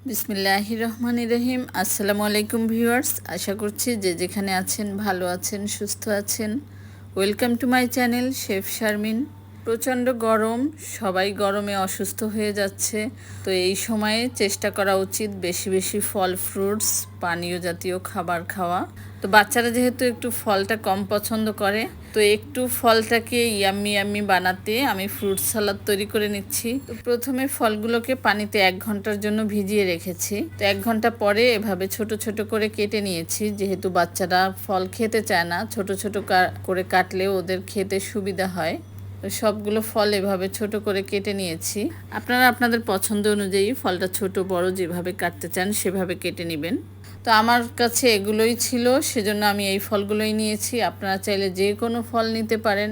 বিসমিল্লাহির রহমানির রহিম। আসসালামু আলাইকুম ভিউয়ার্স, আশা করছি যে যেখানে আছেন ভালো আছেন, সুস্থ আছেন। Welcome to my channel chef Sharmin. প্রচণ্ড গরম, সবাই গরমে অসুস্থ হয়ে যাচ্ছে। তো এই সময়ে চেষ্টা করা উচিত বেশি বেশি ফল, ফ্রুটস, পানীয় জাতীয় খাবার খাওয়া। তো বাচ্চারা যেহেতু একটু ফলটা কম পছন্দ করে, তো একটু ফলটাকে ইয়াম্মি ইয়াম্মি বানাতে আমি ফ্রুট সালাদ তৈরি করে নিচ্ছি। তো প্রথমে ফলগুলোকে পানিতে 1 ঘন্টার জন্য ভিজিয়ে রেখেছি। তো 1 ঘন্টা পরে এভাবে ছোট ছোট করে কেটে নিয়েছি, যেহেতু বাচ্চারা ফল খেতে চায় না, ছোট ছোট করে কাটলে ওদের খেতে সুবিধা হয়। তো সবগুলো ফল এভাবে ছোট করে কেটে নিয়েছি। আপনারা আপনাদের পছন্দ অনুযায়ী ফলটা ছোট বড় যেভাবে কাটতে চান সেভাবে কেটে নেবেন। তো আমার কাছে এগুলোই ছিল, সেজন্য আমি এই ফলগুলোই নিয়েছি। আপনারা চাইলে যে কোনো ফল নিতে পারেন।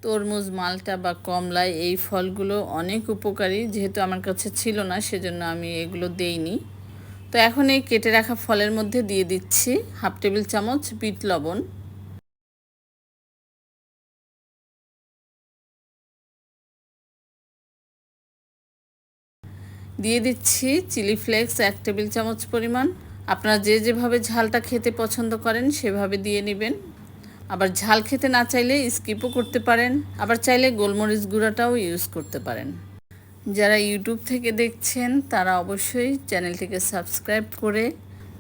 তরমুজ, মালটা বা কমলা, এই ফলগুলো অনেক উপকারী। যেহেতু আমার কাছে ছিল না, সেজন্য আমি এগুলো দেইনি। তো এখন এই কেটে রাখা ফলের মধ্যে দিয়ে দিচ্ছি 1/2 টেবিল চামচ বিট লবণ, দিয়ে দিচ্ছি চিলি ফ্লেক্স 1 টেবিল চামচ পরিমাণ। আপনারা যে যেভাবে ঝালটা খেতে পছন্দ করেন সেভাবে দিয়ে নেবেন। আবার ঝাল খেতে না চাইলে স্কিপও করতে পারেন, আবার চাইলে গোলমরিচ গুঁড়াটাও ইউজ করতে পারেন। যারা ইউটিউব থেকে দেখছেন তারা অবশ্যই চ্যানেলটিকে সাবস্ক্রাইব করে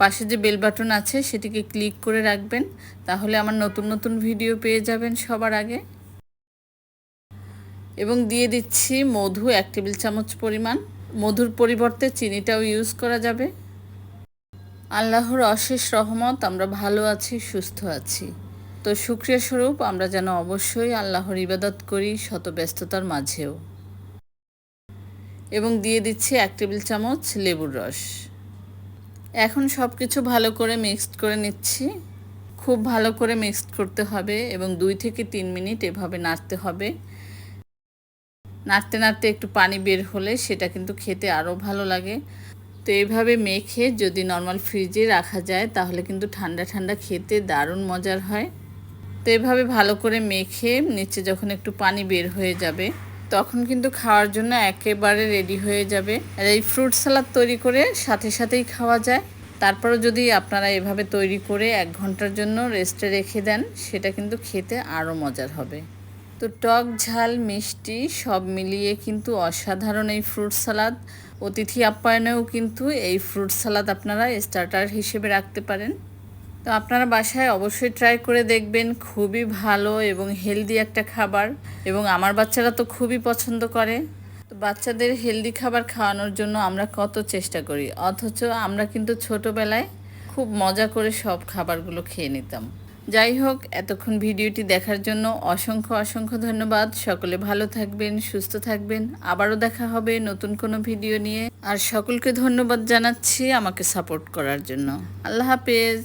পাশে যে বেল বাটন আছে সেটিকে ক্লিক করে রাখবেন, তাহলে আমার নতুন নতুন ভিডিও পেয়ে যাবেন সবার আগে। এবং দিয়ে দিচ্ছি মধু 1 টেবিল চামচ পরিমাণ। মধুর পরিবর্তে চিনিটাও ইউজ করা যাবে। আল্লাহর অশেষ রহমত, আমরা ভালো আছি, সুস্থ আছি। তো শুকরিয়া স্বরূপ আমরা যেন অবশ্যই আল্লাহর ইবাদত করি শত ব্যস্ততার মাঝেও। এবং দিয়ে দিচ্ছি 1 টেবিল চামচ লেবুর রস। এখন সব কিছু ভালো করে মিক্সড করে নিচ্ছি। খুব ভালো করে মিক্সড করতে হবে এবং 2 থেকে 3 মিনিট এভাবে নাড়তে হবে। নাড়তে নাড়তে একটু পানি বের হলে সেটা কিন্তু খেতে আরও ভালো লাগে। তো এইভাবে মেখে যদি নর্মাল ফ্রিজে রাখা যায় তাহলে কিন্তু ঠান্ডা ঠান্ডা খেতে দারুণ মজার হয়। তো এভাবে ভালো করে মেখে নিচে যখন একটু পানি বের হয়ে যাবে তখন কিন্তু খাওয়ার জন্য একেবারে রেডি হয়ে যাবে। আর এই ফ্রুট সালাদ তৈরি করে সাথে সাথেই খাওয়া যায়। তারপরেও যদি আপনারা এভাবে তৈরি করে 1 ঘন্টার জন্য রেস্টে রেখে দেন সেটা কিন্তু খেতে আরও মজার হবে। তো টক ঝাল মিষ্টি সব মিলিয়ে কিন্তু অসাধারণ এই ফ্রুট সালাদ। অতিথি আপ্যায়নেও কিন্তু এই ফ্রুট সালাদ আপনারা স্টার্টার হিসেবে রাখতে পারেন। তো আপনারা বাসায় অবশ্যই ট্রাই করে দেখবেন, খুবই ভালো এবং হেলদি একটা খাবার, এবং আমার বাচ্চারা তো খুবই পছন্দ করে। তো বাচ্চাদের হেলদি খাবার খাওয়ানোর জন্য আমরা কত চেষ্টা করি, অথচ আমরা কিন্তু ছোটোবেলায় খুব মজা করে সব খাবারগুলো খেয়ে নিতাম। যাই হোক, এতক্ষণ ভিডিওটি দেখার জন্য অসংখ্য অসংখ্য ধন্যবাদ। সকলে ভালো থাকবেন, সুস্থ থাকবেন। আবারও দেখা হবে নতুন কোনো ভিডিও নিয়ে। আর সকলকে ধন্যবাদ জানাচ্ছি আমাকে সাপোর্ট করার জন্য। আল্লাহ হাফেজ।